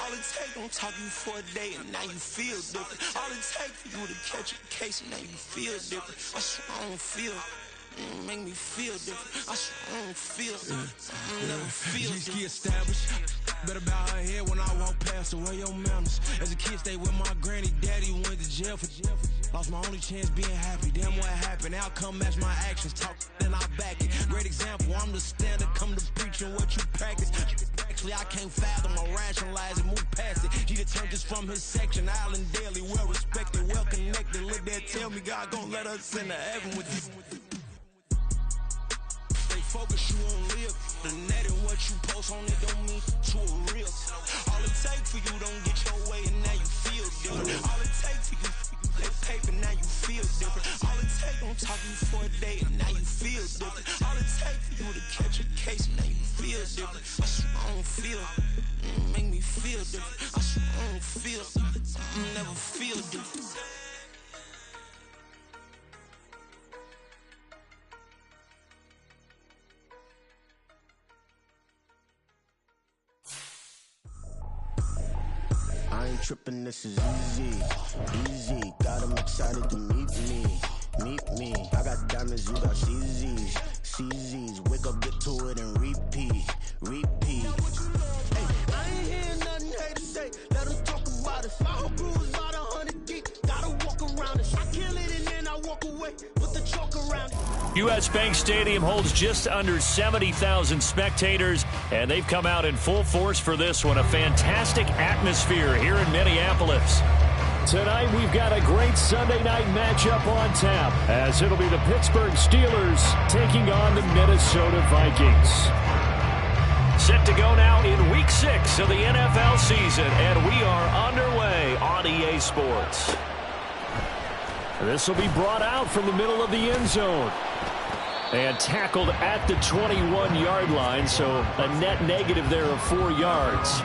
All it take, don't talk you for a day, and now you feel different. All it take for you to catch a case, and now you feel different. I swear I don't feel. Make me feel different. I swear I don't feel. Never feel different. Established. Better bow her head when I walk past her. Where your manners? As a kid, stayed with my granny. Daddy went to jail for lost my only chance being happy. Damn, what happened? Outcome match my actions. Talk and I back it. Great example. I'm the standard. Come to preaching what you practice. Actually, I can't fathom or rationalize it. Move past it. He turned this from his section. Island daily, well respected, well connected. Look there, tell me God gon' let us into heaven with you. Focus, you won't live. The net and what you post on it don't mean to a real. All it take for you don't get your way and now you feel different. All it take for you that paper, now you feel different. All it take don't talk you for a day and now you feel different. All it take for you to catch a case and now you feel different. I swear I don't feel. Make me feel different. I swear I don't feel. Never feel different. I ain't tripping, this is easy, easy. Got 'em excited to meet me. I got diamonds, you got CZs. Wake up, get to it, and repeat. Hey, I ain't hearing nothing haters say. Let them talk about us. My whole crew is about 100 deep. Gotta walk around us. I kill it and then I walk away with the chalk around it. U.S. Bank Stadium holds just under 70,000 spectators, and they've come out in full force for this one. A fantastic atmosphere here in Minneapolis. Tonight, we've got a great Sunday night matchup on tap, as it'll be the Pittsburgh Steelers taking on the Minnesota Vikings. Set to go now in Week 6 of the NFL season, and we are underway on EA Sports. This will be brought out from the middle of the end zone. And tackled at the 21-yard line, so a net negative there of 4 yards.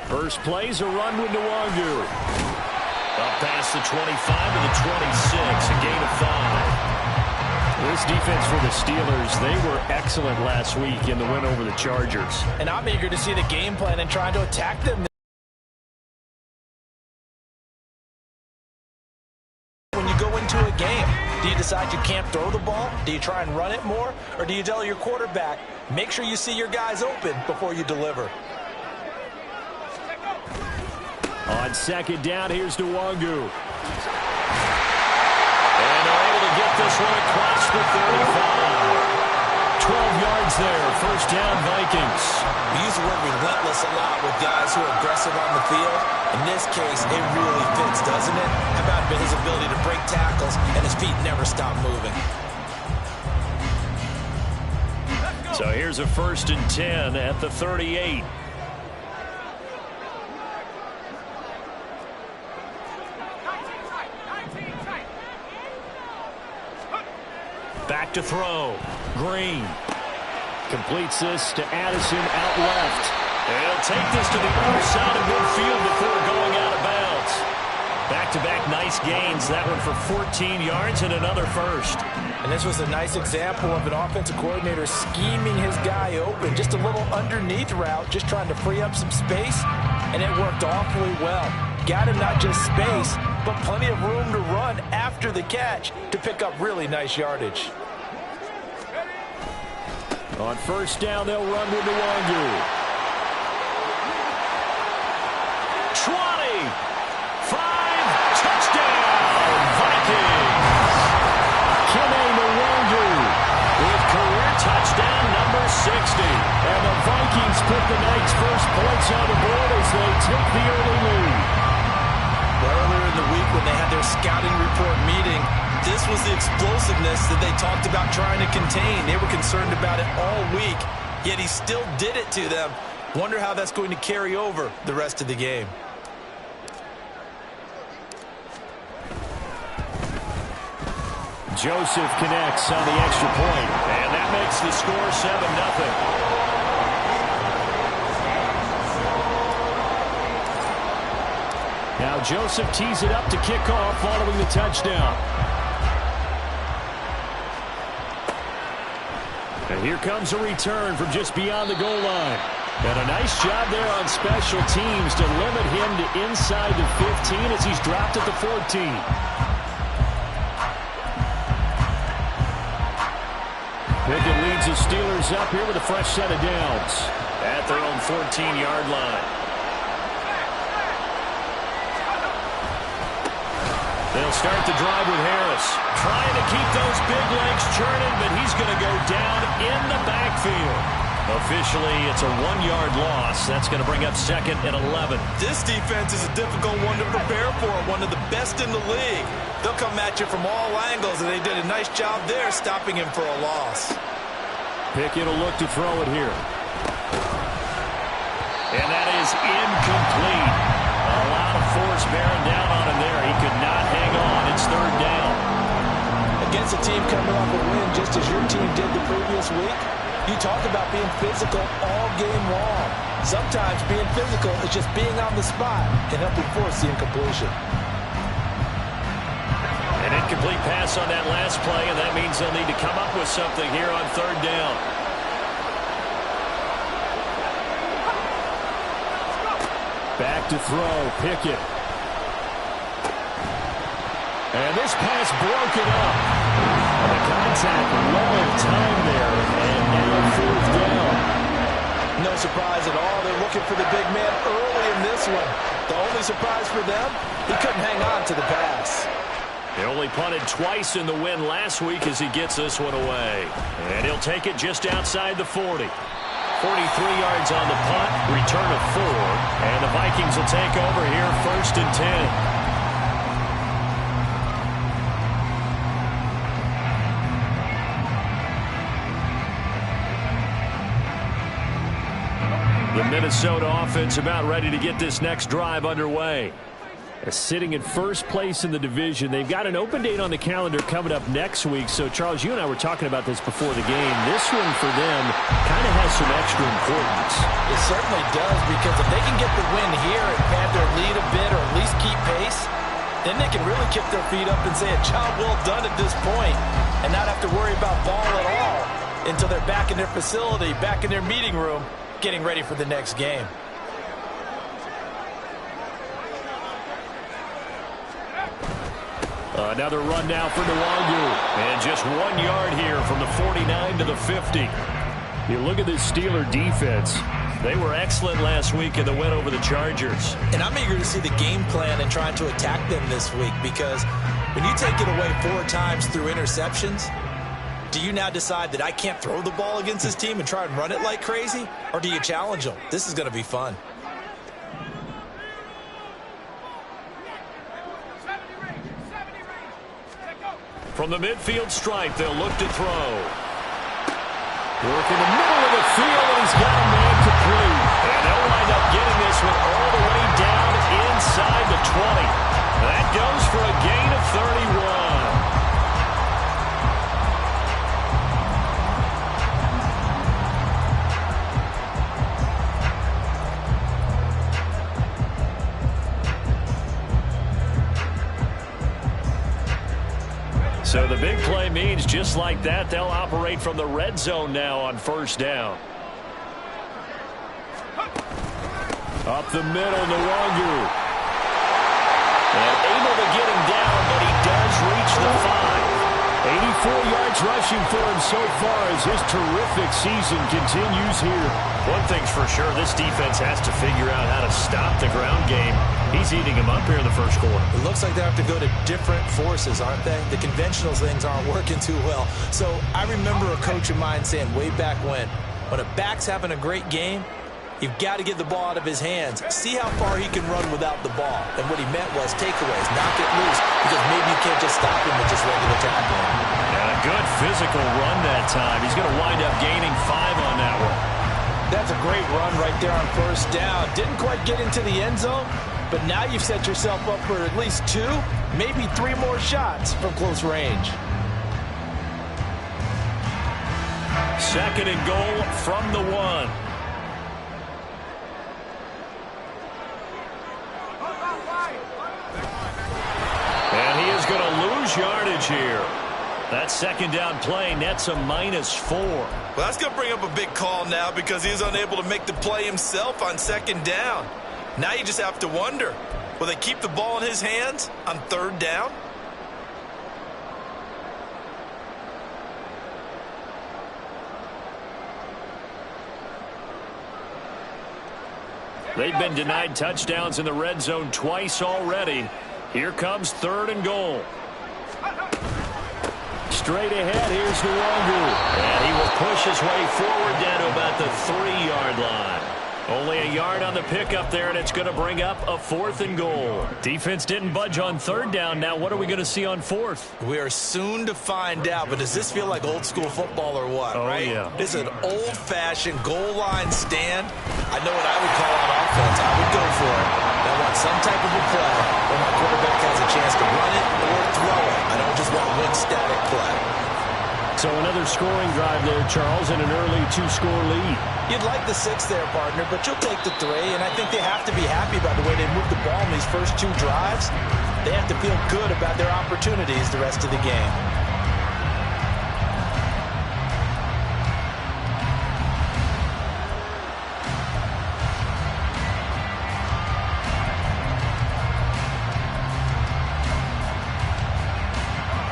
First play's a run with Nwangu. Up past the 25 to the 26, a gain of 5. This defense for the Steelers, they were excellent last week in the win over the Chargers. And I'm eager to see the game plan and trying to attack them. When you go into a game, do you decide you can't throw the ball? Do you try and run it more? Or do you tell your quarterback, make sure you see your guys open before you deliver? On second down, here's Nwangu. And they're able to get this one across the 35. 12 yards there, first down Vikings. We use the word relentless a lot with guys who are aggressive on the field. In this case, it really fits, doesn't it? How about his ability to break tackles and his feet never stop moving? So here's a 1st and 10 at the 38. Back to throw. Green completes this to Addison out left. And he'll take this to the other side of midfield before going out of bounds. Back-to-back nice gains. That one for 14 yards and another first. And this was a nice example of an offensive coordinator scheming his guy open. Just a little underneath route, just trying to free up some space. And it worked awfully well. Got him not just space, but plenty of room to run after the catch to pick up really nice yardage. On first down, they'll run with Nwangu. 20, 5, touchdown, Vikings. Kene Nwangu with career touchdown number 60. And the Vikings put the night's first points on the board as they take the early lead. Earlier in the week when they had their scouting report meeting, this was the explosiveness that they talked about trying to contain. They were concerned about it all week, yet he still did it to them. Wonder how that's going to carry over the rest of the game. Joseph connects on the extra point, and that makes the score 7-0. Now Joseph tees it up to kick off following the touchdown. And here comes a return from just beyond the goal line. And a nice job there on special teams to limit him to inside the 15 as he's dropped at the 14. Pickett leads the Steelers up here with a fresh set of downs at their own 14-yard line. They'll start the drive with Harris. Trying to keep those big legs churning, but he's going to go down in the backfield. Officially, it's a 1-yard loss. That's going to bring up 2nd and 11. This defense is a difficult one to prepare for, one of the best in the league. They'll come at you from all angles, and they did a nice job there stopping him for a loss. Pickett will look to throw it here. And that is incomplete. A lot of force bearing down on him there. He could not hang on. It's 3rd down. Against a team coming off a win just as your team did the previous week, you talk about being physical all game long. Sometimes being physical is just being on the spot and helping force the incompletion. An incomplete pass on that last play, and that means they'll need to come up with something here on 3rd down. Back to throw, Pickett. And this pass broken up. The contact, low of time there, and now 4th down. No surprise at all. They're looking for the big man early in this one. The only surprise for them, he couldn't hang on to the pass. They only punted twice in the win last week as he gets this one away. And he'll take it just outside the 40. 43 yards on the punt, return of 4. And the Vikings will take over here 1st and 10. The Minnesota offense about ready to get this next drive underway. Sitting in first place in the division. They've got an open date on the calendar coming up next week. So, Charles, you and I were talking about this before the game. This one for them kind of has some extra importance. It certainly does, because if they can get the win here and pad their lead a bit or at least keep pace, then they can really kick their feet up and say a job well done at this point and not have to worry about ball at all until they're back in their facility, back in their meeting room, getting ready for the next game. Another run now for Nwangu. And just 1 yard here from the 49 to the 50. You look at this Steeler defense. They were excellent last week in the win over the Chargers. And I'm eager to see the game plan and trying to attack them this week, because when you take it away 4 times through interceptions, do you now decide that I can't throw the ball against this team and try and run it like crazy? Or do you challenge them? This is going to be fun. From the midfield stripe, they'll look to throw. Work in the middle of the field, and he's got a man complete. And they'll wind up getting this one all the way down inside the 20. That goes for a gain of 31. So the big play means just like that, they'll operate from the red zone now on 1st down. Up the middle, Nwangu. And able to get him down, but he does reach the 5. 84 yards rushing for him so far as his terrific season continues here. One thing's for sure, this defense has to figure out how to stop the ground game. He's eating him up here in the first quarter. It looks like they have to go to different forces, aren't they? The conventional things aren't working too well. So I remember a coach of mine saying way back when a back's having a great game, you've got to get the ball out of his hands. See how far he can run without the ball. And what he meant was takeaways, knock it loose, because maybe you can't just stop him with just regular tackling. And a good physical run that time. He's going to wind up gaining 5 on that one. That's a great run right there on 1st down. Didn't quite get into the end zone, but now you've set yourself up for at least 2, maybe 3 more shots from close range. 2nd and goal from the 1. here. That second down play nets a -4. Well, that's going to bring up a big call now because he's unable to make the play himself on second down. Now you just have to wonder, will they keep the ball in his hands on third down? They've been denied touchdowns in the red zone twice already. Here comes 3rd and goal. Straight ahead, here's Nwangu. And he will push his way forward down to about the 3-yard line. Only a yard on the pickup there, and it's going to bring up a 4th and goal. Defense didn't budge on 3rd down. Now what are we going to see on 4th? We are soon to find out, but does this feel like old school football or what, right? Yeah. This is an old-fashioned goal line stand. I know what I would call on offense. I would go for it. I want some type of a play where my quarterback has a chance to run it or throw it. I don't just want one static play. So another scoring drive there, Charles, and an early 2-score lead. You'd like the 6 there, partner, but you'll take the 3, and I think they have to be happy about the way they moved the ball in these first 2 drives. They have to feel good about their opportunities the rest of the game.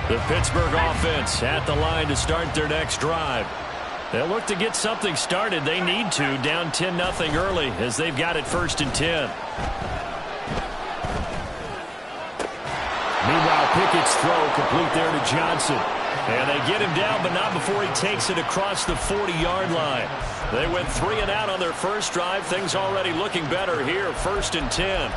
The Pittsburgh offense at the line to start their next drive. They'll look to get something started. They need to, down 10-0 early as they've got it 1st and 10. Meanwhile, Pickett's throw complete there to Johnson. And they get him down, but not before he takes it across the 40-yard line. They went 3 and out on their first drive. Things already looking better here, 1st and 10.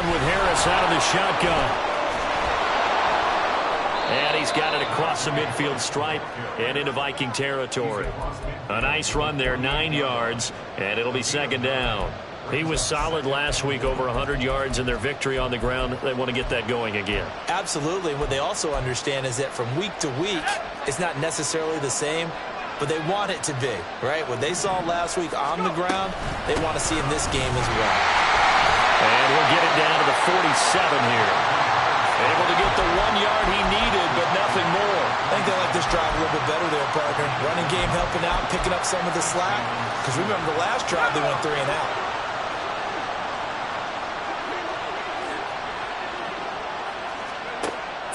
With Harris out of the shotgun. And he's got it across the midfield stripe and into Viking territory. A nice run there, 9 yards, and it'll be 2nd down. He was solid last week, over 100 yards in their victory on the ground. They want to get that going again. Absolutely. What they also understand is that from week to week, it's not necessarily the same, but they want it to be, right? What they saw last week on the ground, they want to see in this game as well. And we'll get it down to the 47 here. Able to get the 1 yard he needed, but nothing more. I think they like this drive a little bit better there, partner. Running game helping out, picking up some of the slack. Because remember, the last drive they went 3 and out.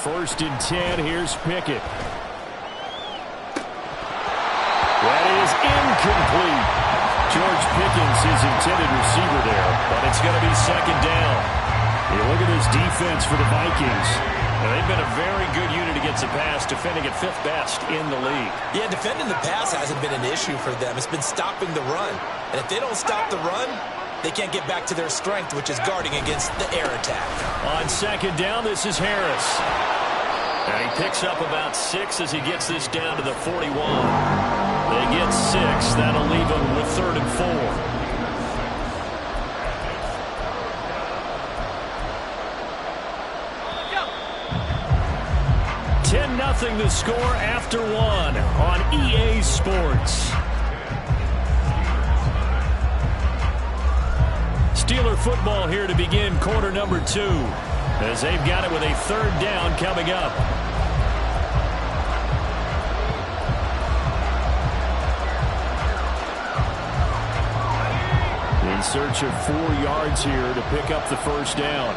First and 10, here's Pickett. That is incomplete. George Pickens, his intended receiver there, but it's going to be 2nd down. You look at this defense for the Vikings. And they've been a very good unit against the pass, defending at 5th best in the league. Yeah, defending the pass hasn't been an issue for them. It's been stopping the run. And if they don't stop the run, they can't get back to their strength, which is guarding against the air attack. On 2nd down, this is Harris. And he picks up about 6 as he gets this down to the 41. They get 6. That'll leave them with 3rd and 4. 10-0 the score after 1 on EA Sports. Steeler football here to begin quarter number 2 as they've got it with a 3rd down coming up. In search of 4 yards here to pick up the 1st down.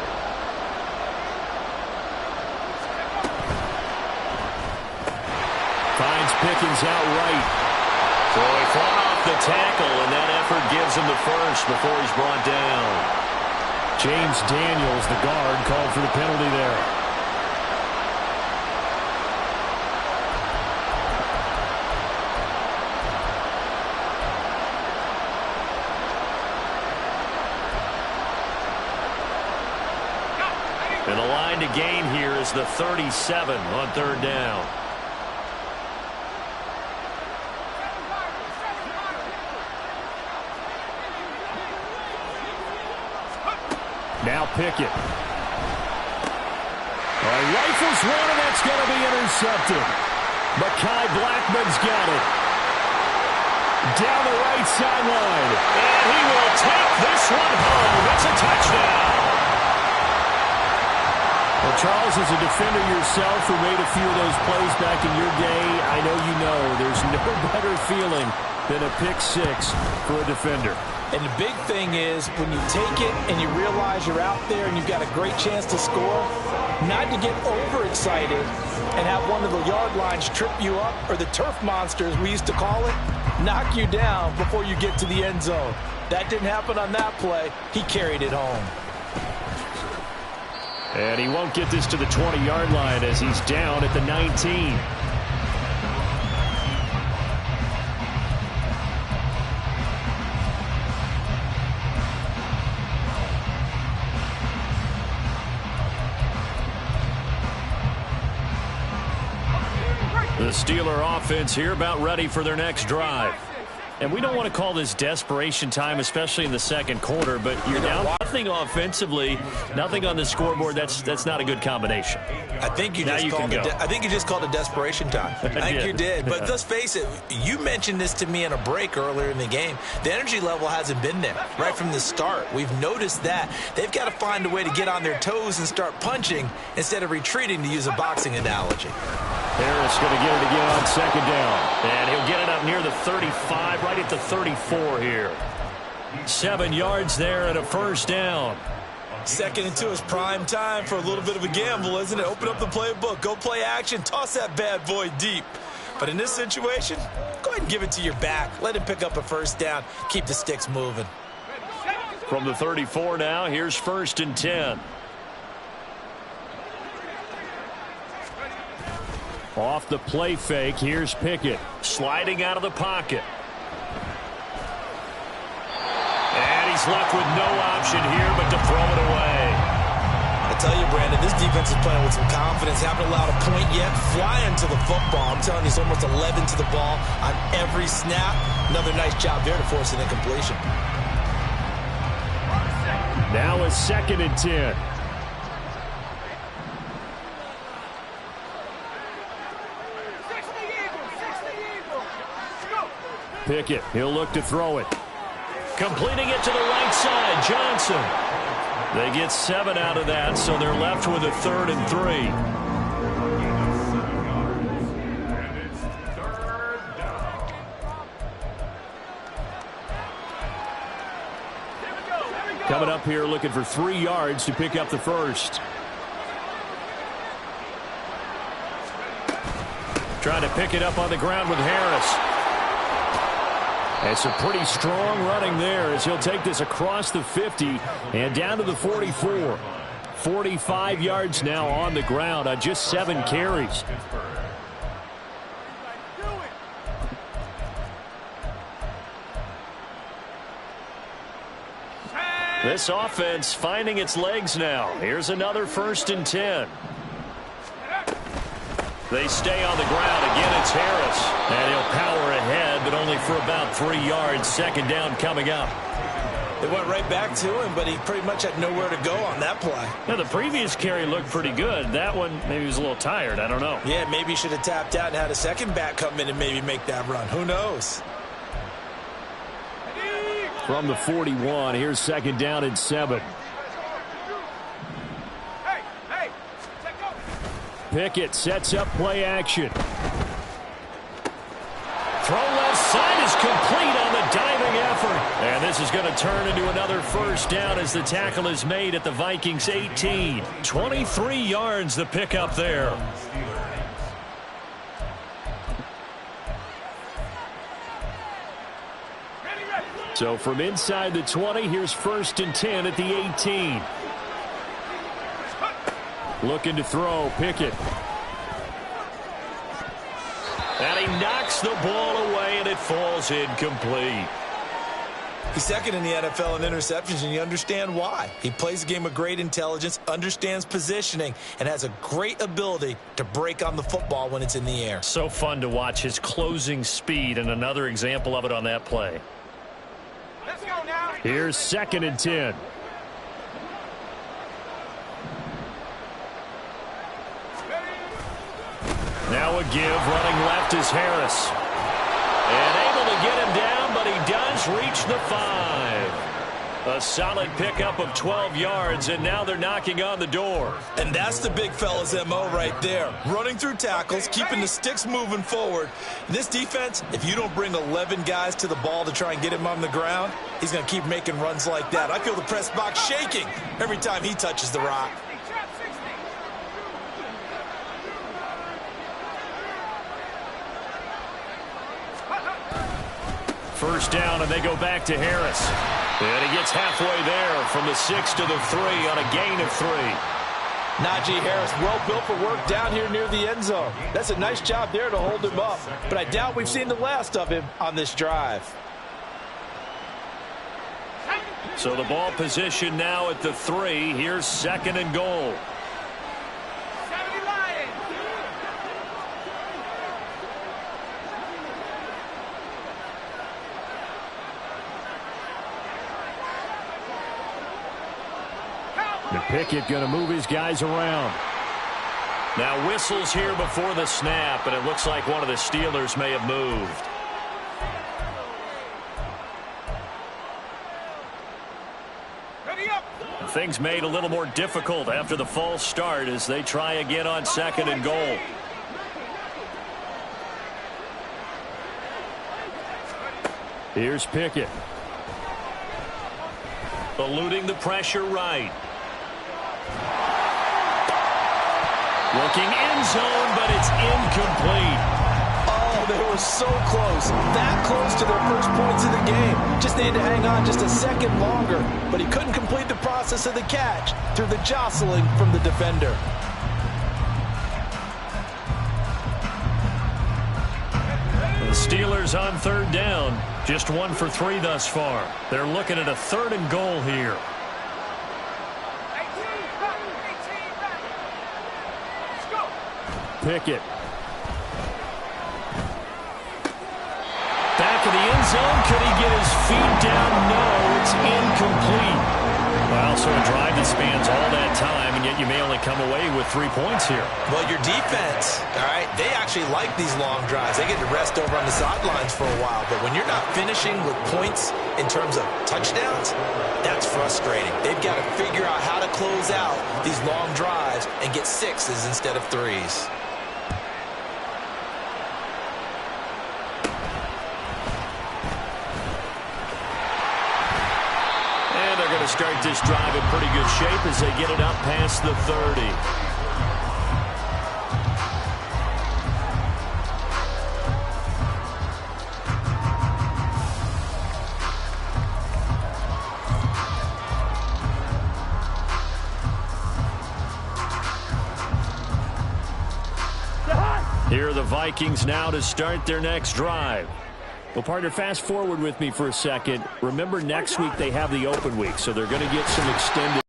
Finds Pickens out right. So he fought off the tackle, and that effort gives him the 1st before he's brought down. James Daniels, the guard, called for the penalty there. And the line to gain here is the 37 on 3rd down. Now Pickett. Rifles one, and that's going to be intercepted. Mekhi Blackman's got it. Down the right sideline. And he will take this one home. It's a touchdown. Well, Charles, as a defender yourself who made a few of those plays back in your day, I know you know there's no better feeling than a pick six for a defender. And the big thing is when you take it and you realize you're out there and you've got a great chance to score, not to get overexcited and have one of the yard lines trip you up, or the turf monsters we used to call it, knock you down before you get to the end zone. That didn't happen on that play. He carried it home. And he won't get this to the 20-yard line as he's down at the 19. The Steeler offense here about ready for their next drive. And we don't want to call this desperation time, especially in the second quarter, but you're down nothing offensively, nothing on the scoreboard. That's not a good combination. I think you just called it desperation time. I think you did. But let's face it, you mentioned this to me in a break earlier in the game. The energy level hasn't been there right from the start. We've noticed that. They've got to find a way to get on their toes and start punching instead of retreating, to use a boxing analogy. Harris going to get it again on second down. And he'll get it up near the 35, right at the 34 here. 7 yards there and a first down. 2nd and 2 is prime time for a little bit of a gamble, isn't it? Open up the playbook, go play action, toss that bad boy deep. But in this situation, go ahead and give it to your back. Let him pick up a first down. Keep the sticks moving. From the 34 now, here's 1st and 10. Off the play fake, here's Pickett. Sliding out of the pocket. And he's left with no option here but to throw it away. I tell you, Brandon, this defense is playing with some confidence. Haven't allowed a point yet. Flying to the football. I'm telling you, he's almost 11 to the ball on every snap. Another nice job there to force an incompletion. Now it's 2nd and 10. Pickett, he'll look to throw it. Completing it to the right side, Johnson. They get 7 out of that, so they're left with a 3rd and 3. Coming up here looking for 3 yards to pick up the first. Trying to pick it up on the ground with Harris. It's a pretty strong running there as he'll take this across the 50 and down to the 44. 45 yards now on the ground on just 7 carries. This offense finding its legs now. Here's another 1st and 10. They stay on the ground. Again, it's Harris. And he'll power ahead, but only for about 3 yards. 2nd down coming up. They went right back to him, but he pretty much had nowhere to go on that play. Now, the previous carry looked pretty good. That one, maybe he was a little tired. I don't know. Yeah, maybe he should have tapped out and had a second back come in and maybe make that run. Who knows? From the 41, here's 2nd down and 7. Pickett sets up play action. Throw left side is complete on the diving effort. And this is going to turn into another first down as the tackle is made at the Vikings 18. 23 yards the pickup there. So from inside the 20, here's 1st and 10 at the 18. Looking to throw, Pickett. And he knocks the ball away, and it falls incomplete. He's 2nd in the NFL in interceptions, and you understand why. He plays the game with great intelligence, understands positioning, and has a great ability to break on the football when it's in the air. So fun to watch his closing speed, and another example of it on that play. Let's go now. Here's 2nd and 10. Now a give. Running left is Harris. And able to get him down, but he does reach the 5. A solid pickup of 12 yards, and now they're knocking on the door. And that's the big fella's MO right there. Running through tackles, keeping the sticks moving forward. In this defense, if you don't bring 11 guys to the ball to try and get him on the ground, he's going to keep making runs like that. I feel the press box shaking every time he touches the rock. First down, and they go back to Harris. And he gets halfway there from the 6 to the 3 on a gain of 3. Najee Harris, well built for work down here near the end zone. That's a nice job there to hold him up. But I doubt we've seen the last of him on this drive. So the ball position now at the 3. Here's 2nd and goal. Pickett going to move his guys around. Now whistles here before the snap, and it looks like one of the Steelers may have moved. Things made a little more difficult after the false start as they try again on 2nd and goal. Here's Pickett. Eluding the pressure right. Looking end zone, but it's incomplete. Oh, they were so close. That close to their first points of the game. Just needed to hang on just a second longer. But he couldn't complete the process of the catch through the jostling from the defender. The Steelers on 3rd down. Just 1 for 3 thus far. They're looking at a 3rd and goal here. Pickett. Back of the end zone. Could he get his feet down? No, it's incomplete. Well, so a drive that spans all that time, and yet you may only come away with 3 points here. Well, your defense, all right, they actually like these long drives. They get to rest over on the sidelines for a while. But when you're not finishing with points in terms of touchdowns, that's frustrating. They've got to figure out how to close out these long drives and get 6s instead of 3s. Start this drive in pretty good shape as they get it up past the 30. Here are the Vikings now to start their next drive. Well, partner, fast forward with me for a second. Remember, next week they have the open week, so they're going to get some extended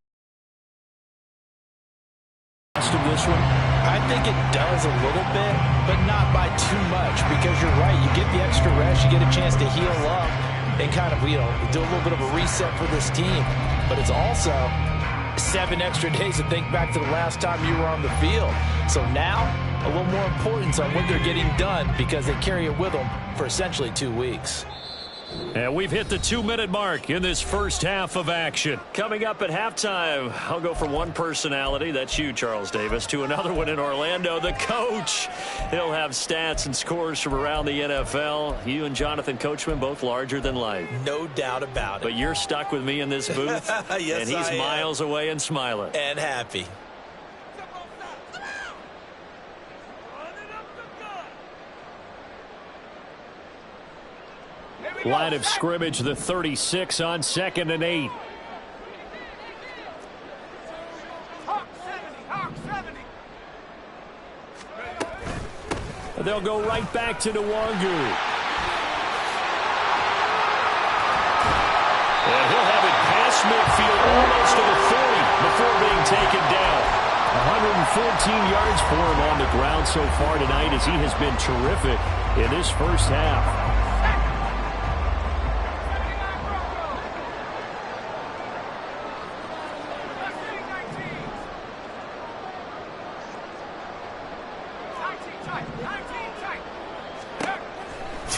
rest of this one. I think it does a little bit, but not by too much, because you're right. You get the extra rest, you get a chance to heal up and kind of, do a little bit of a reset for this team. But it's also 7 extra days to think back to the last time you were on the field. So now, a little more importance on when they're getting done because they carry it with them for essentially 2 weeks. And we've hit the 2-minute mark in this first half of action. Coming up at halftime, I'll go from one personality, that's you, Charles Davis, to another one in Orlando, the coach. He'll have stats and scores from around the NFL. You and Jonathan Coachman, both larger than life. No doubt about it. But you're stuck with me in this booth, yes, and he's miles away and smiling. And happy. Line of scrimmage, the 36 on 2nd and 8. They'll go right back to Nwangu. And he'll have it past midfield almost to the 40 before being taken down. 114 yards for him on the ground so far tonight as he has been terrific in this first half.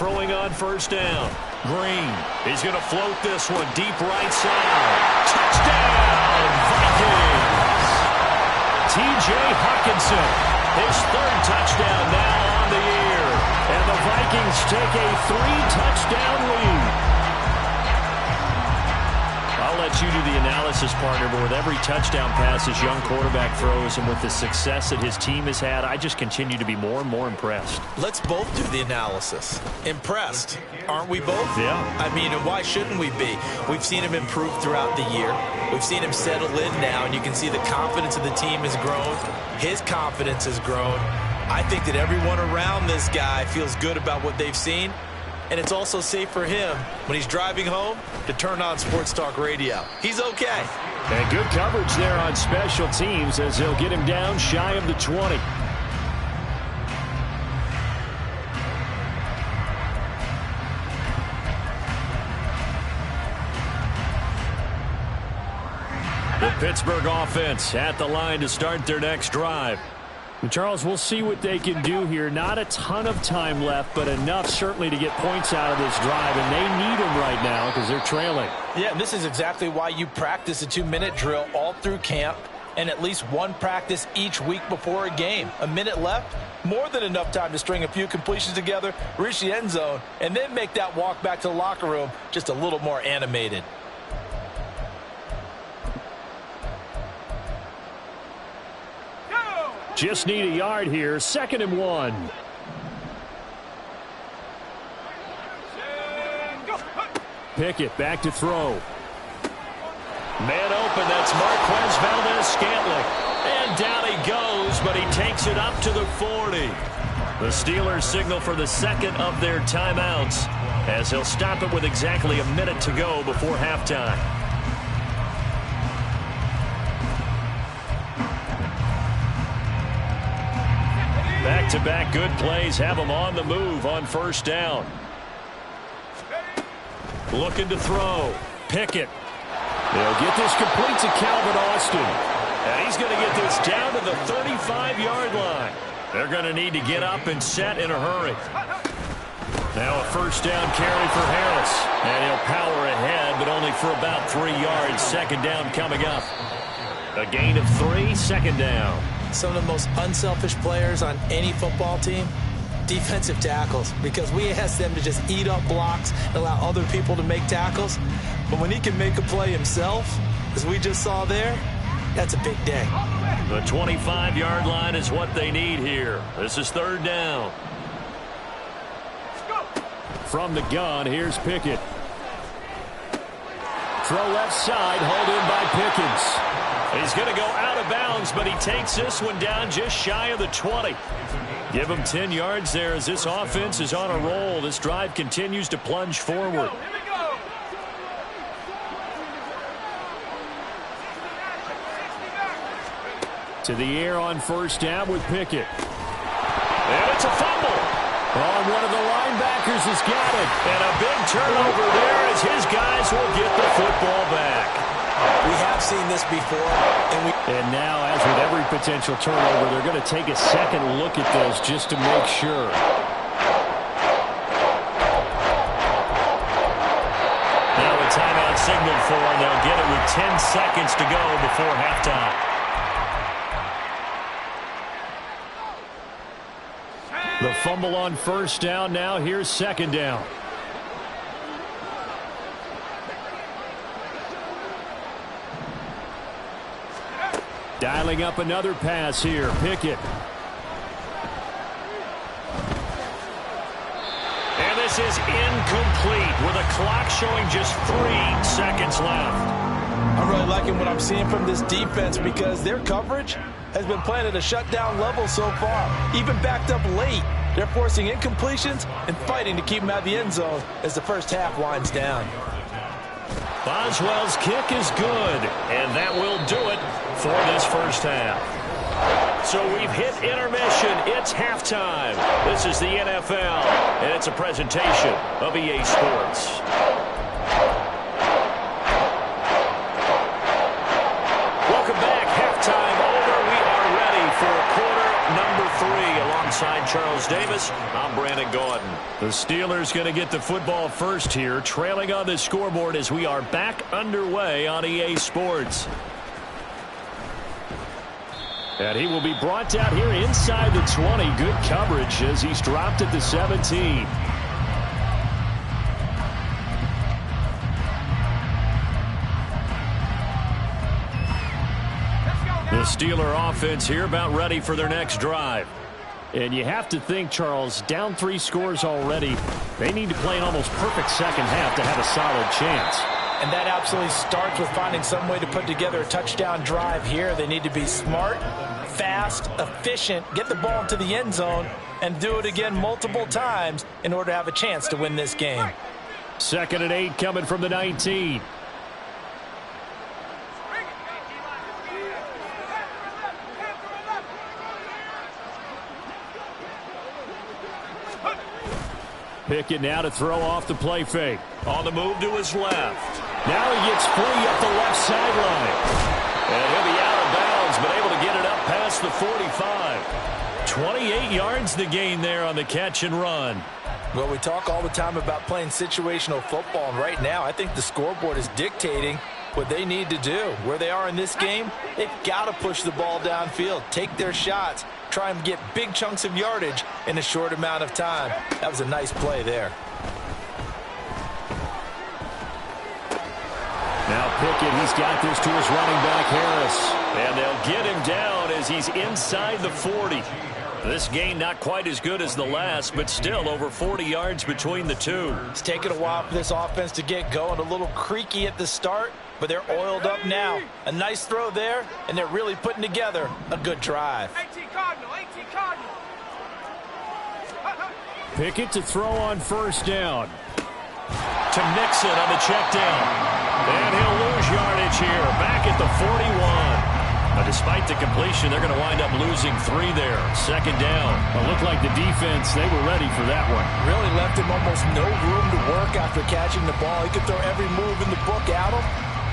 throwing on first down. Green, he's going to float this one deep right side. Touchdown, Vikings! T.J. Hawkinson, his third touchdown now on the year. And the Vikings take a 3-touchdown lead. I'll let you do the analysis, partner, but with every touchdown pass his young quarterback throws and with the success that his team has had, I just continue to be more and more impressed. Let's both do the analysis. Impressed, aren't we both? Yeah. I mean, why shouldn't we be? We've seen him improve throughout the year. We've seen him settle in now, and you can see the confidence of the team has grown. His confidence has grown. I think that everyone around this guy feels good about what they've seen. And it's also safe for him when he's driving home to turn on Sports Talk Radio. He's okay. And good coverage there on special teams as they'll get him down shy of the 20. The Pittsburgh offense at the line to start their next drive. And Charles, we'll see what they can do here. Not a ton of time left, but enough certainly to get points out of this drive, and they need them right now because they're trailing. Yeah, and this is exactly why you practice a 2-minute drill all through camp and at least one practice each week before a game. A minute left, more than enough time to string a few completions together, reach the end zone, and then make that walk back to the locker room just a little more animated. Just need a yard here. 2nd and 1. Pickett back to throw. Man open. That's Marquez Valdez-Scantling. And down he goes, but he takes it up to the 40. The Steelers signal for the second of their timeouts as he'll stop it with exactly a minute to go before halftime. Back-to-back good plays have them on the move on first down. Looking to throw. Pickett. They'll get this complete to Calvin Austin. And he's going to get this down to the 35-yard line. They're going to need to get up and set in a hurry. Now a first down carry for Harris. And he'll power ahead, but only for about 3 yards. Second down coming up. A gain of 3, second down. Some of the most unselfish players on any football team, defensive tackles, because we ask them to just eat up blocks and allow other people to make tackles. But when he can make a play himself, as we just saw there, that's a big day. The 25-yard line is what they need here. This is third down. From the gun, here's Pickett. Throw left side, hauled in by Pickens. He's going to go out of bounds, but he takes this one down just shy of the 20. Give him 10 yards there as this offense is on a roll. This drive continues to plunge forward. To the air on first down with Pickett. And it's a fumble. Oh, one of the linebackers has got it. And a big turnover there as his guys will get the football back. We have seen this before. And now, as with every potential turnover, they're going to take a second look at this just to make sure. Now a timeout signaled for, and they'll get it with 10 seconds to go before halftime. The fumble on first down. Now here's second down. Dialing up another pass here. Pickett. And this is incomplete with a clock showing just 3 seconds left. I'm really liking what I'm seeing from this defense because their coverage has been playing at a shutdown level so far. Even backed up late, they're forcing incompletions and fighting to keep them out of the end zone as the first half winds down. Boswell's kick is good, and that will do it for this first half. So we've hit intermission. It's halftime. This is the NFL, and it's a presentation of EA Sports. Welcome back. Halftime over. We are ready for quarter number 3 alongside alongside Charles Davis, I'm Brandon Gaudin. The Steelers going to get the football first here, trailing on the scoreboard as we are back underway on EA Sports. And he will be brought down here inside the 20. Good coverage as he's dropped at the 17. The Steeler offense here about ready for their next drive. And you have to think, Charles, down 3 scores already. They need to play an almost perfect second half to have a solid chance. And that absolutely starts with finding some way to put together a touchdown drive here. They need to be smart, fast, efficient, get the ball into the end zone, and do it again multiple times in order to have a chance to win this game. 2nd and 8 coming from the 19. Pickett now to throw off the play fake. On the move to his left. Now he gets free up the left sideline. And he'll be out of bounds, but able to get it up past the 45. 28 yards the gain there on the catch and run. Well, we talk all the time about playing situational football, and right now I think the scoreboard is dictating what they need to do. Where they are in this game, they've got to push the ball downfield, take their shots, try and get big chunks of yardage in a short amount of time. That was a nice play there. Now Pickett, he's got this to his running back Harris. And they'll get him down as he's inside the 40. This game not quite as good as the last, but still over 40 yards between the two. It's taken a while for this offense to get going. A little creaky at the start, but they're oiled up now. A nice throw there, and they're really putting together a good drive. 18 Cardinal, 18 Cardinal. Pickett to throw on first down. To Nixon on the check down. And he'll lose yardage here, back at the 41. But despite the completion, they're going to wind up losing 3 there. 2nd down. It looked like the defense, they were ready for that one. Really left him almost no room to work after catching the ball. He could throw every move in the book at him.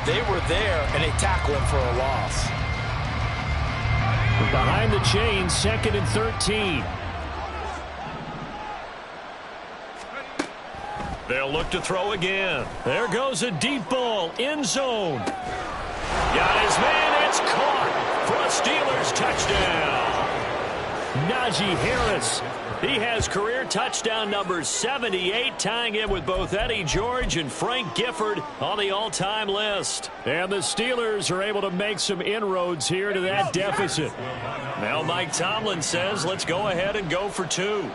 They were there, and they tackle him for a loss. Behind the chains, 2nd and 13. They'll look to throw again. There goes a deep ball, end zone. Got his man, it's caught for a Steelers touchdown. Najee Harris, he has career touchdown number 78, tying him with both Eddie George and Frank Gifford on the all-time list. And the Steelers are able to make some inroads here to that deficit. Now Mike Tomlin says, let's go ahead and go for 2.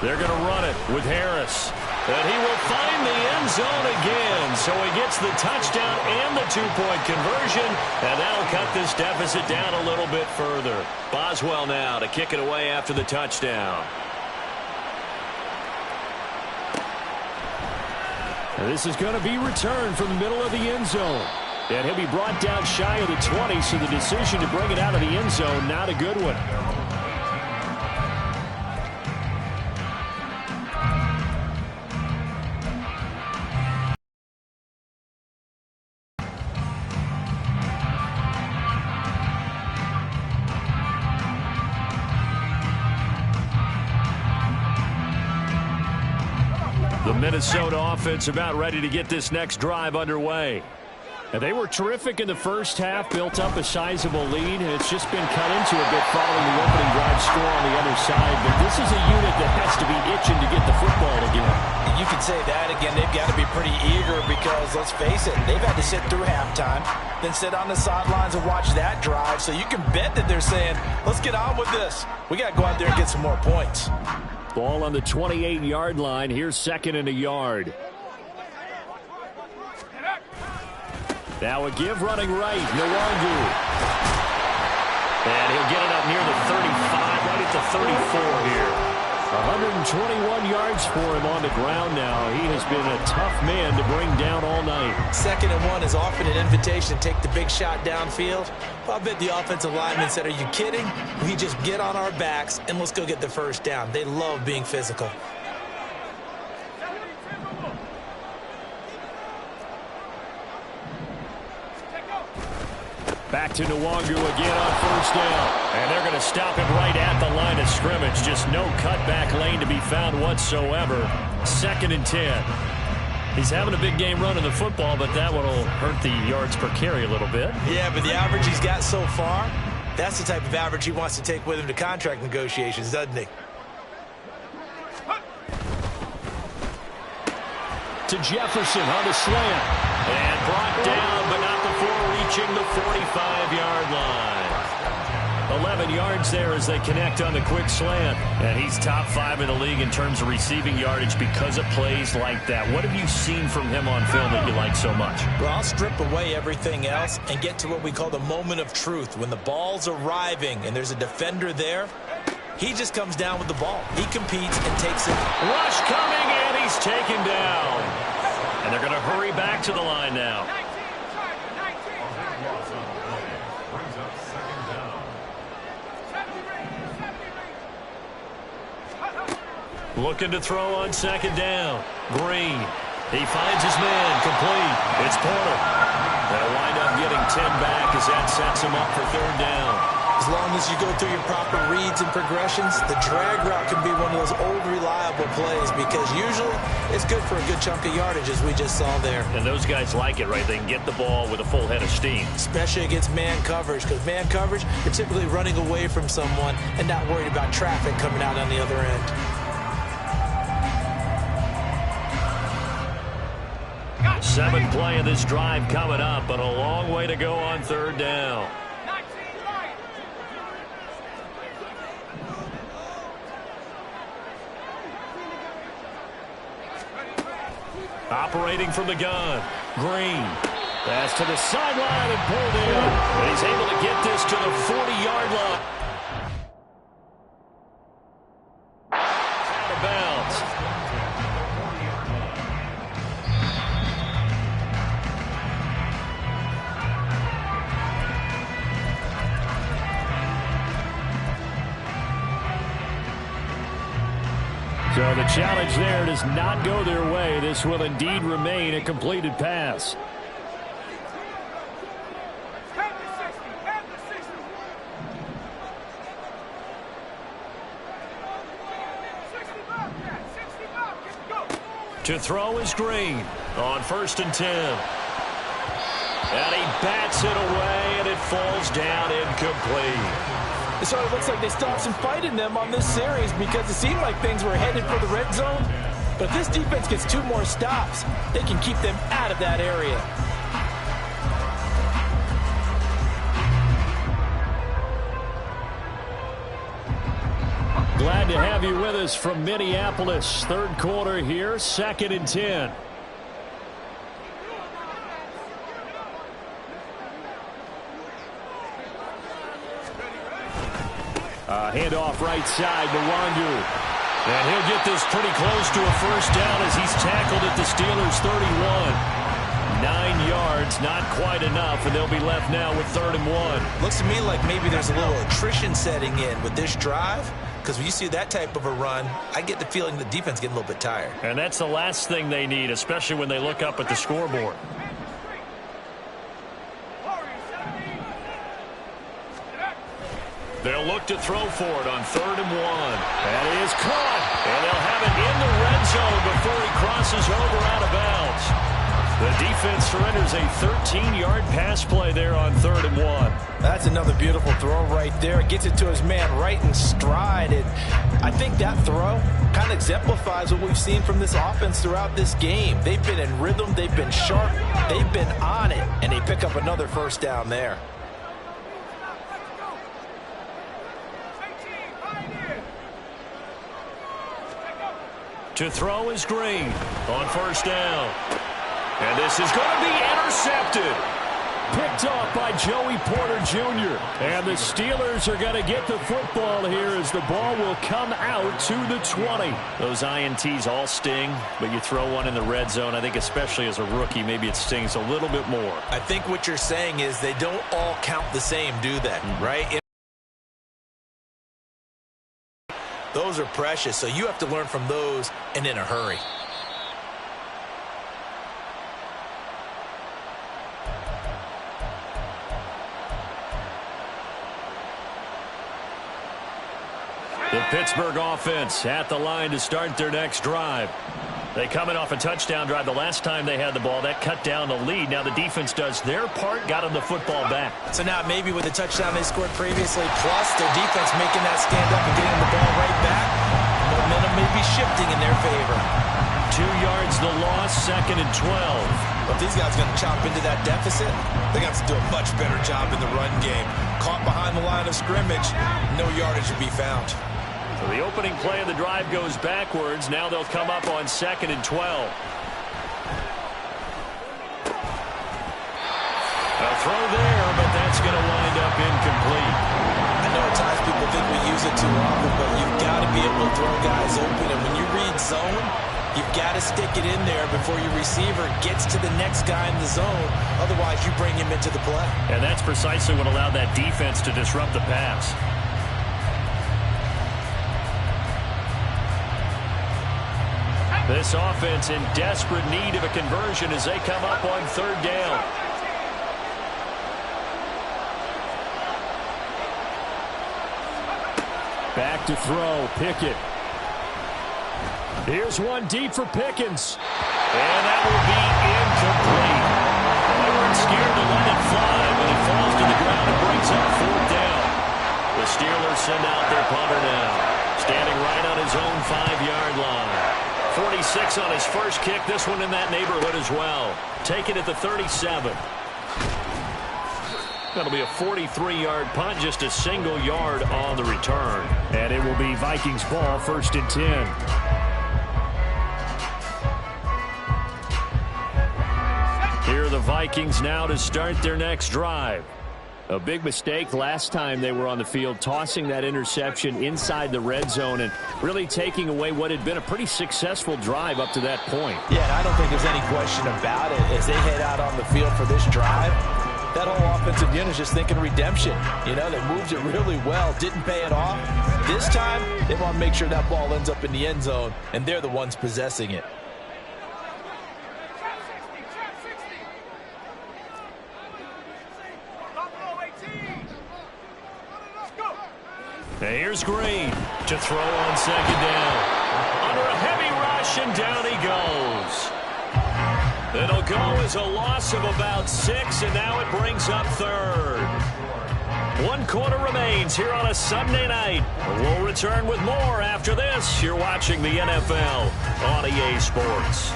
They're going to run it with Harris. And he will find the end zone again. So he gets the touchdown and the 2-point conversion. And that'll cut this deficit down a little bit further. Boswell now to kick it away after the touchdown. And this is going to be returned from the middle of the end zone. And he'll be brought down shy of the 20, so the decision to bring it out of the end zone, not a good one. The Minnesota offense about ready to get this next drive underway. And they were terrific in the first half, built up a sizable lead, and it's just been cut into a bit following the opening drive score on the other side. But this is a unit that has to be itching to get the football again. You could say that again. They've got to be pretty eager because, let's face it, they've had to sit through halftime, then sit on the sidelines and watch that drive. So you can bet that they're saying, let's get on with this. We got to go out there and get some more points. Ball on the 28-yard line. Here's 2nd and a yard. Now a give running right. Nwangu. And he'll get it up near the 35, right at the 34 here. 121 yards for him on the ground now. He has been a tough man to bring down all night. 2nd and 1 is often an invitation to take the big shot downfield. I bet the offensive lineman said, are you kidding? We just get on our backs and let's go get the first down. They love being physical. Back to Nwangu again on first down. And they're going to stop him right at the line of scrimmage. Just no cutback lane to be found whatsoever. 2nd and 10. He's having a big game running the football, but that one will hurt the yards per carry a little bit. Yeah, but the average he's got so far, that's the type of average he wants to take with him to contract negotiations, doesn't he? To Jefferson on the slant. And brought down, but not before reaching the 45-yard line. 11 yards there as they connect on the quick slant. And he's top 5 in the league in terms of receiving yardage because of plays like that. What have you seen from him on film that you like so much? Well, I'll strip away everything else and get to what we call the moment of truth. When the ball's arriving and there's a defender there, he just comes down with the ball. He competes and takes it. Rush coming, and he's taken down. And they're going to hurry back to the line now. Looking to throw on 2nd down. Green. He finds his man. Complete. It's Porter. They'll wind up getting 10 back as that sets him up for 3rd down. As long as you go through your proper reads and progressions, the drag route can be one of those old reliable plays because usually it's good for a good chunk of yardage as we just saw there. And those guys like it, right? They can get the ball with a full head of steam. Especially against man coverage because man coverage, you're typically running away from someone and not worried about traffic coming out on the other end. 7th play of this drive coming up, but a long way to go on 3rd down. Operating from the gun. Green. Pass to the sideline and pulled in. And he's able to get this to the 40-yard line. Out of bounds. So the challenge there does not go their way. This will indeed remain a completed pass. To throw is Green on 1st and 10. And he bats it away, and it falls down incomplete. It sort of looks like they still have some fight in them on this series because it seemed like things were headed for the red zone. But if this defense gets 2 more stops, they can keep them out of that area. Glad to have you with us from Minneapolis. 3rd quarter here, 2nd and 10. Handoff right side to Nwangu. And he'll get this pretty close to a 1st down as he's tackled at the Steelers' 31. 9 yards, not quite enough, and they'll be left now with 3rd and 1. Looks to me like maybe there's a little attrition setting in with this drive because when you see that type of a run, I get the feeling the defense getting a little bit tired. And that's the last thing they need, especially when they look up at the scoreboard. They'll look to throw for it on 3rd and 1. And he is caught. And they'll have it in the red zone before he crosses over out of bounds. The defense surrenders a 13-yard pass play there on 3rd and 1. That's another beautiful throw right there. Gets it to his man right in stride. And I think that throw kind of exemplifies what we've seen from this offense throughout this game. They've been in rhythm. They've been sharp. They've been on it. And they pick up another 1st down there. To throw is Green on 1st down. And this is going to be intercepted. Picked off by Joey Porter Jr. And the Steelers are going to get the football here as the ball will come out to the 20. Those INTs all sting, but you throw one in the red zone, I think especially as a rookie, maybe it stings a little bit more. I think what you're saying is they don't all count the same, do they? Right? Those are precious, so you have to learn from those and in a hurry. The Pittsburgh offense at the line to start their next drive. They come in off a touchdown drive the last time they had the ball. That cut down the lead. Now the defense does their part, got them the football back. So now maybe with the touchdown they scored previously, plus their defense making that stand up and getting the ball right back, momentum may be shifting in their favor. 2 yards the loss, 2nd and 12. But these guys are going to chop into that deficit. They got to do a much better job in the run game. Caught behind the line of scrimmage, no yardage to be found. So the opening play of the drive goes backwards. Now they'll come up on 2nd and 12. A throw there, but that's going to wind up incomplete. I know at times people think we use it too often, but you've got to be able to throw guys open. And when you read zone, you've got to stick it in there before your receiver gets to the next guy in the zone. Otherwise, you bring him into the play. And that's precisely what allowed that defense to disrupt the pass. This offense in desperate need of a conversion as they come up on 3rd down. Back to throw, Pickett. Here's one deep for Pickens. And that will be incomplete. They weren't scared to let it fly, but it falls to the ground and brings up 4th down. The Steelers send out their punter now, standing right on his own 5-yard line. 46 on his first kick. This one in that neighborhood as well. Taken at the 37. That'll be a 43-yard punt, just a single yard on the return. And it will be Vikings ball, 1st and 10. Here are the Vikings now to start their next drive. A big mistake last time they were on the field, tossing that interception inside the red zone and really taking away what had been a pretty successful drive up to that point. Yeah, and I don't think there's any question about it. As they head out on the field for this drive, that whole offensive unit is just thinking redemption. You know, they moved it really well, didn't pay it off. This time, they want to make sure that ball ends up in the end zone, and they're the ones possessing it. And here's Green to throw on 2nd down. Under a heavy rush, and down he goes. It'll go as a loss of about 6, and now it brings up 3rd. 1 quarter remains here on a Sunday night. We'll return with more after this. You're watching the NFL on EA Sports.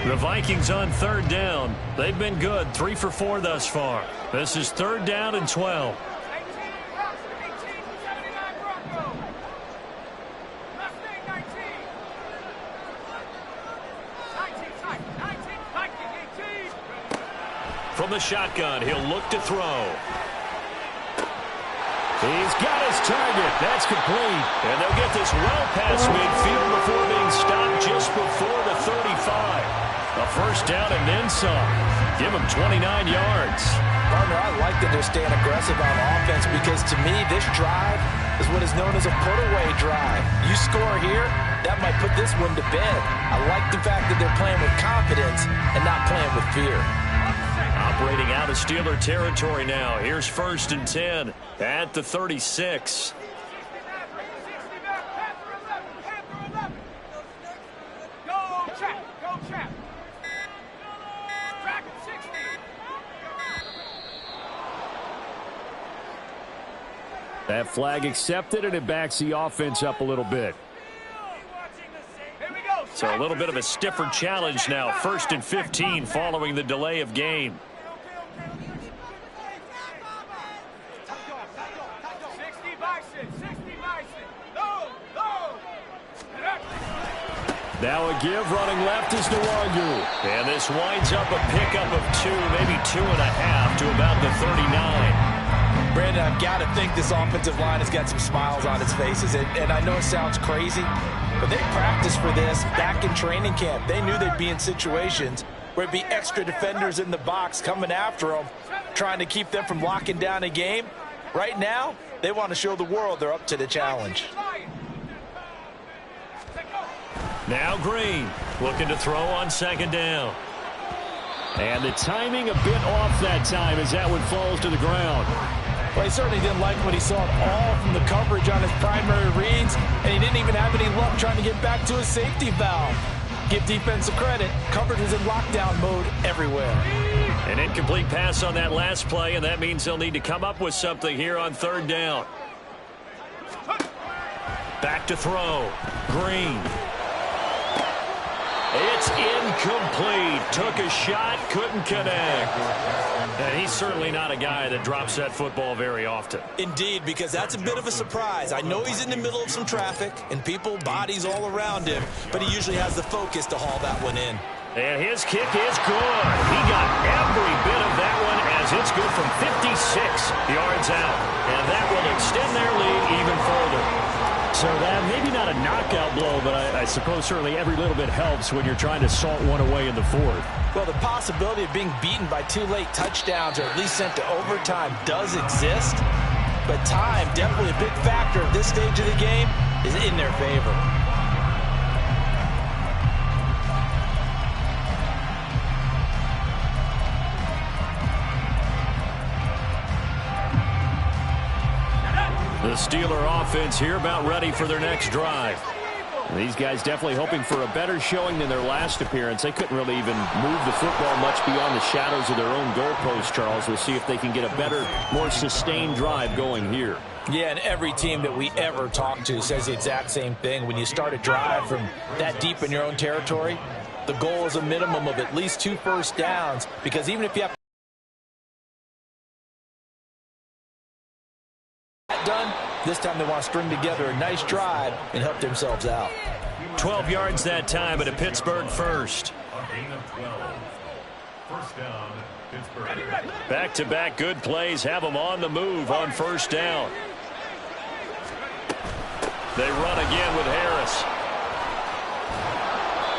The Vikings on 3rd down. They've been good, 3 for 4 thus far. This is 3rd down and 12. From the shotgun, he'll look to throw. He's got his target. That's complete. And they'll get this well past midfield before being stopped just before the 35. A 1st down and then some. Give him 29 yards. Partner, I like that they're staying aggressive on offense because to me, this drive is what is known as a put-away drive. You score here, that might put this one to bed. I like the fact that they're playing with confidence and not playing with fear. Operating out of Steeler territory now. Here's 1st and 10 at the 36. That flag accepted, and it backs the offense up a little bit. So a little bit of a stiffer challenge now. 1st and 15 following the delay of game. Now a give, running left is Nwangu. And this winds up a pickup of 2, maybe 2.5 to about the 39. Brandon, I've got to think this offensive line has got some smiles on its faces. And I know it sounds crazy, but they practiced for this back in training camp. They knew they'd be in situations where it'd be extra defenders in the box coming after them, trying to keep them from locking down a game. Right now, they want to show the world they're up to the challenge. Now Green looking to throw on second down. And the timing a bit off that time as that one falls to the ground. Well, he certainly didn't like what he saw all from the coverage on his primary reads, and he didn't even have any luck trying to get back to his safety valve. Give defensive credit. Coverage was in lockdown mode everywhere. An incomplete pass on that last play, and that means they'll need to come up with something here on third down. Back to throw. Green. It's incomplete. Took a shot, couldn't connect. And he's certainly not a guy that drops that football very often. Indeed, because that's a bit of a surprise. I know he's in the middle of some traffic and people, bodies all around him, but he usually has the focus to haul that one in. And his kick is good. He got every bit of that one as it's good from 56 yards out. And that will extend their lead even further. So that maybe not a knockout blow, but I suppose certainly every little bit helps when you're trying to salt one away in the fourth. Well, the possibility of being beaten by 2 late touchdowns or at least sent to overtime does exist. But time, definitely a big factor at this stage of the game, is in their favor. The Steeler offense here about ready for their next drive. These guys definitely hoping for a better showing than their last appearance. They couldn't really even move the football much beyond the shadows of their own goalpost, Charles. We'll see if they can get a better, more sustained drive going here. Yeah, and every team that we ever talk to says the exact same thing. When you start a drive from that deep in your own territory, the goal is a minimum of at least 2 first downs, because even if you have done, this time they want to string together a nice drive and help themselves out. 12 yards that time, but a Pittsburgh first. Back-to-back good plays have them on the move on first down. They run again with Harris.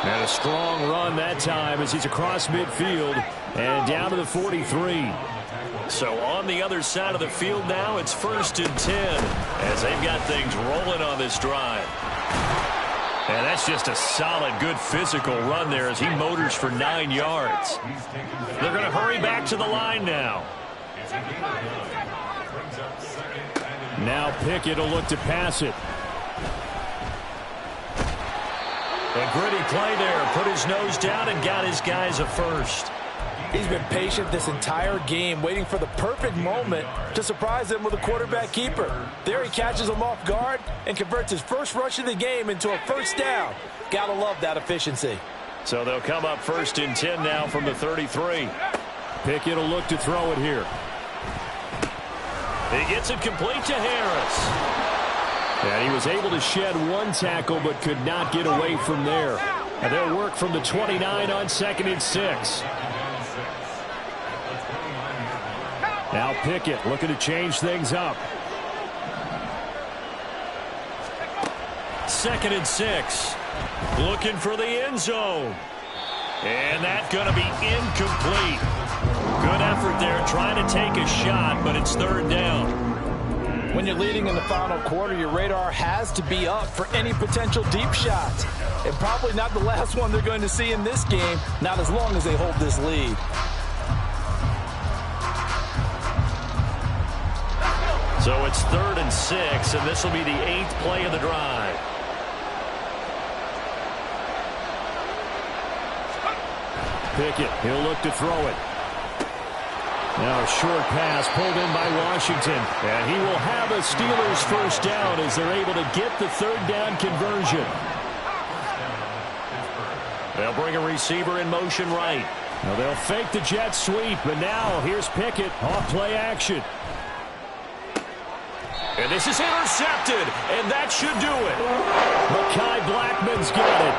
And a strong run that time as he's across midfield and down to the 43. So on the other side of the field now, it's 1st and 10 as they've got things rolling on this drive. And that's just a solid, good physical run there as he motors for 9 yards. They're going to hurry back to the line now. Now Pickett will look to pass it. A gritty play there. Put his nose down and got his guys a first. He's been patient this entire game, waiting for the perfect moment to surprise them with a quarterback keeper. There he catches him off guard and converts his first rush of the game into a first down. Gotta love that efficiency. So they'll come up 1st and 10 now from the 33. Pickett will look to throw it here. He gets it complete to Harris. And he was able to shed 1 tackle but could not get away from there. And they'll work from the 29 on 2nd and 6. Now Pickett looking to change things up. 2nd and 6. Looking for the end zone. And that's going to be incomplete. Good effort there trying to take a shot, but it's 3rd down. When you're leading in the final quarter, your radar has to be up for any potential deep shots. And probably not the last one they're going to see in this game, not as long as they hold this lead. So it's 3rd and 6, and this will be the 8th play of the drive. Pickett, he'll look to throw it. Now a short pass pulled in by Washington. And he will have a Steelers first down as they're able to get the 3rd down conversion. They'll bring a receiver in motion right. Now they'll fake the jet sweep, but now here's Pickett off play action. And this is intercepted, and that should do it. Mekhi Blackman's got it.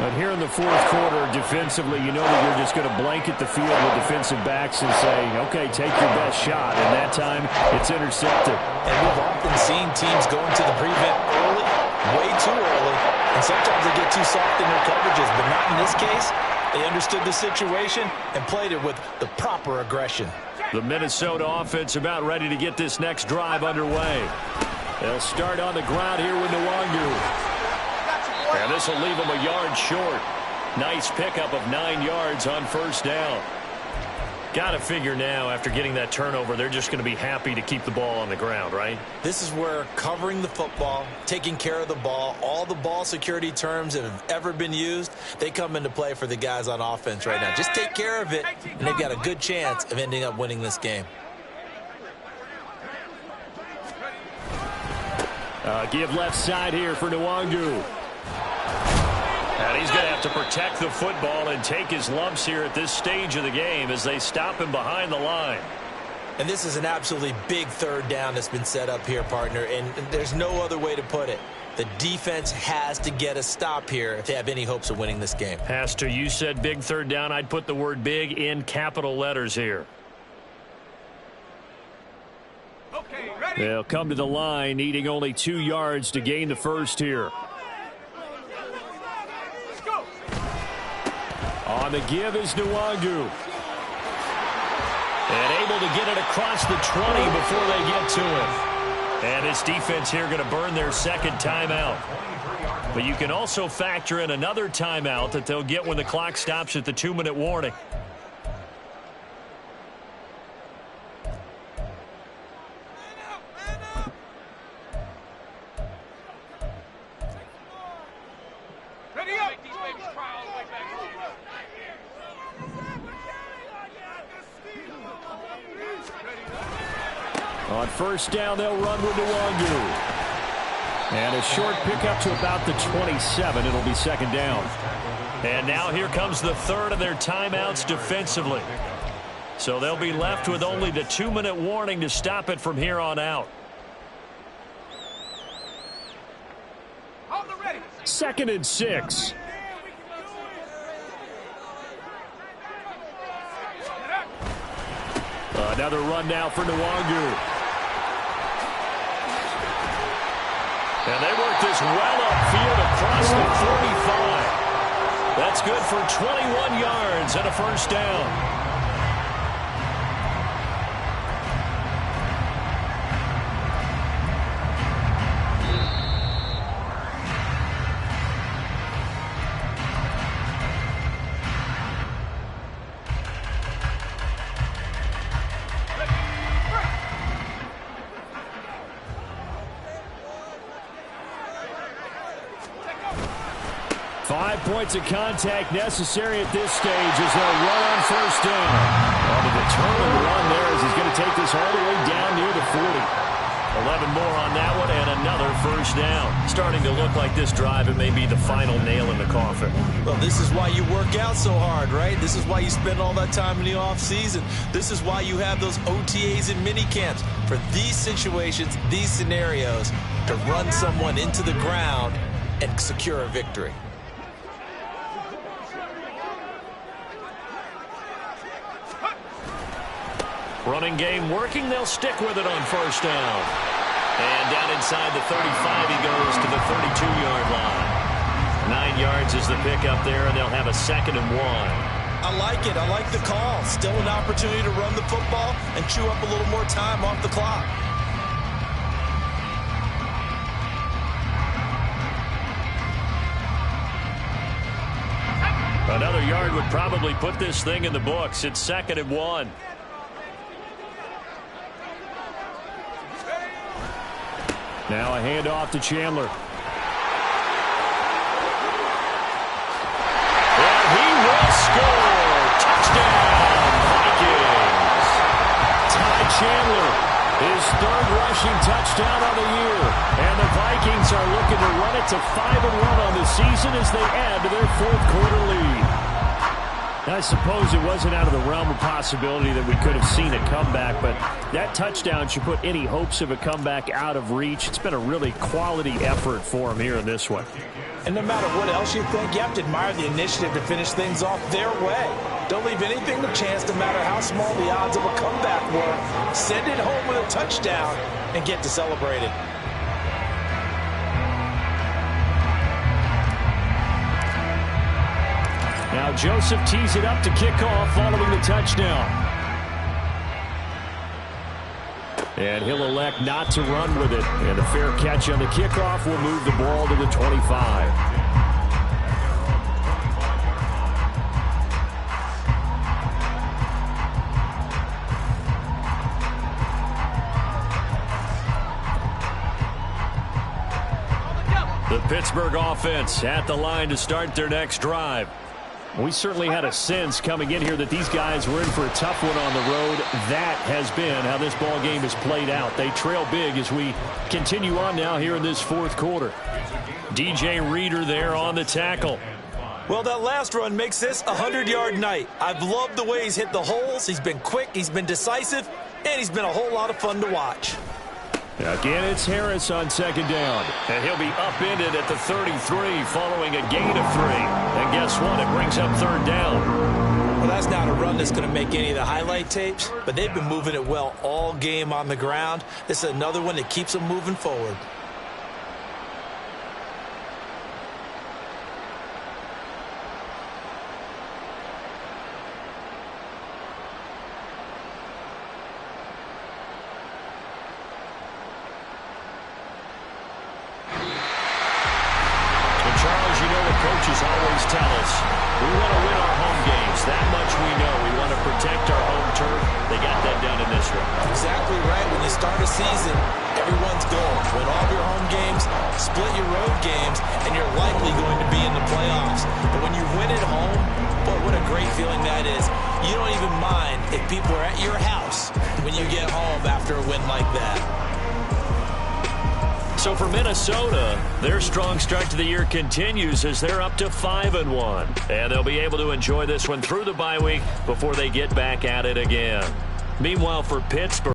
But here in the 4th quarter, defensively, you know that you're just going to blanket the field with defensive backs and say, okay, take your best shot. And that time, it's intercepted. And we've often seen teams go into the prevent early, way too early. And sometimes they get too soft in their coverages, but not in this case. They understood the situation and played it with the proper aggression. The Minnesota offense about ready to get this next drive underway. They'll start on the ground here with Nwangu. And this will leave them a yard short. Nice pickup of 9 yards on first down. Got to figure now, after getting that turnover, they're just going to be happy to keep the ball on the ground, right? This is where covering the football, taking care of the ball, all the ball security terms that have ever been used, they come into play for the guys on offense right now. Just take care of it, and they've got a good chance of ending up winning this game. Give left side here for Nwangu. And he's going to have to protect the football and take his lumps here at this stage of the game as they stop him behind the line. And this is an absolutely big third down that's been set up here, partner, and there's no other way to put it. The defense has to get a stop here if they have any hopes of winning this game. Has to. You said big third down. I'd put the word big in capital letters here. Okay, ready? They'll come to the line, needing only 2 yards to gain the first here. Let's go. On the give is Nwangu. And able to get it across the 20 before they get to him. And this defense here going to burn their second timeout. But you can also factor in another timeout that they'll get when the clock stops at the 2-minute warning. Ready up. Make these babies cry all the way back home. On first down, they'll run with Nwangu. And a short pickup to about the 27. It'll be second down. And now here comes the third of their timeouts defensively. So they'll be left with only the 2-minute warning to stop it from here on out. Hold the ready. 2nd and 6. Another run now for Nwangu. And they work this well upfield across the 45. That's good for 21 yards and a first down. Points of contact necessary at this stage as they'll run on first down. On the determined run there as he's going to take this all the way down near the 40. 11 more on that one and another first down. Starting to look like this drive, it may be the final nail in the coffin. Well, this is why you work out so hard, right? This is why you spend all that time in the offseason. This is why you have those OTAs and mini camps for these situations, these scenarios, to run someone into the ground and secure a victory. Running game working. They'll stick with it on first down. And down inside the 35 he goes to the 32-yard line. 9 yards is the pickup there, and they'll have a 2nd and 1. I like it. I like the call. Still an opportunity to run the football and chew up a little more time off the clock. Another yard would probably put this thing in the books. It's 2nd and 1. Now a handoff to Chandler. And he will score. Touchdown, Vikings. Ty Chandler, his 3rd rushing touchdown of the year. And the Vikings are looking to run it to 5-1 on the season as they add to their 4th quarter lead. I suppose it wasn't out of the realm of possibility that we could have seen a comeback, but that touchdown should put any hopes of a comeback out of reach. It's been a really quality effort for him here in this one. And no matter what else you think, you have to admire the initiative to finish things off their way. Don't leave anything to chance, no matter how small the odds of a comeback were. Send it home with a touchdown and get to celebrate it. Now Joseph tees it up to kick off following the touchdown. And he'll elect not to run with it. And a fair catch on the kickoff will move the ball to the 25. The Pittsburgh offense at the line to start their next drive. We certainly had a sense coming in here that these guys were in for a tough one on the road. That has been how this ball game has played out. They trail big as we continue on now here in this fourth quarter. DJ Reader there on the tackle. Well, that last run makes this a 100-yard night. I've loved the way he's hit the holes. He's been quick, he's been decisive, and he's been a whole lot of fun to watch. Again, it's Harris on second down. And he'll be upended at the 33 following a gain of 3. And guess what? It brings up third down. Well, that's not a run that's going to make any of the highlight tapes, but they've been moving it well all game on the ground. This is another one that keeps them moving forward. Coaches always tell us we want to win our home games. That much we know. We want to protect our home turf. They got that done in this one. Exactly right. When you start a season, everyone's goal. Win all your home games, split your road games, and you're likely going to be in the playoffs. But when you win at home, boy, what a great feeling that is. You don't even mind if people are at your house when you get home after a win like that. So for Minnesota, their strong start to the year continues as they're up to 5-1. And they'll be able to enjoy this one through the bye week before they get back at it again. Meanwhile, for Pittsburgh,